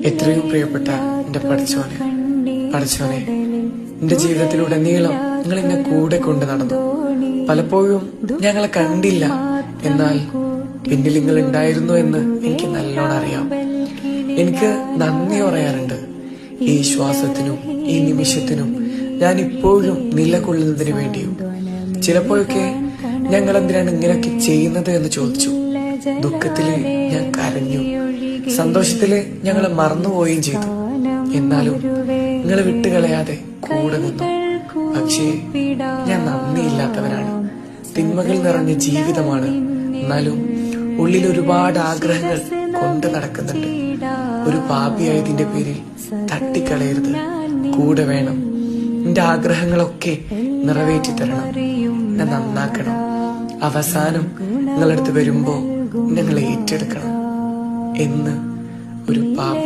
എത്രയും പ്രിയപ്പെട്ട എന്റെ പഠിച്ചോനെ, എന്റെ ജീവിതത്തിലുടനീളം നിങ്ങൾ എന്നെ കൂടെ കൊണ്ട് നടന്നു. പലപ്പോഴും ഞങ്ങളെ കണ്ടില്ല, എന്നാൽ പിന്നിൽ നിങ്ങൾ ഉണ്ടായിരുന്നു എന്ന് എനിക്ക് നല്ലോണം അറിയാം. എനിക്ക് നന്ദി പറയാറുണ്ട്. ഈ ശ്വാസത്തിനും ഈ നിമിഷത്തിനും ഞാൻ ഇപ്പോഴും നിലകൊള്ളുന്നതിന് വേണ്ടിയും. ചിലപ്പോഴൊക്കെ ഞങ്ങൾ എന്തിനാണ് ഇങ്ങനെയൊക്കെ ചെയ്യുന്നത് എന്ന് ചോദിച്ചു. ദുഃഖത്തില് ഞാൻ കരഞ്ഞു, സന്തോഷത്തില് ഞങ്ങളെ മറന്നുപോവുകയും ചെയ്തു. എന്നാലും നിങ്ങളെ വിട്ടുകളയാതെ കൂടെ നിന്നു. പക്ഷേ ഞാൻ നന്ദിയില്ലാത്തവനാണ്. തിന്മകൾ നിറഞ്ഞ ജീവിതമാണ്. എന്നാലും ഉള്ളിൽ ഒരുപാട് ആഗ്രഹങ്ങൾ കൊണ്ട് നടക്കുന്നുണ്ട്. ഒരു പാപിയായതിന്റെ പേരിൽ തട്ടിക്കളയരുത്. കൂടെ വേണം. എന്റെ ആഗ്രഹങ്ങളൊക്കെ നിറവേറ്റി തരണം. എന്നെ നന്നാക്കണം. അവസാനം നിങ്ങളടുത്ത് വരുമ്പോ ഞങ്ങൾ ഏറ്റെടുക്കണം എന്ന് ഒരു പാപ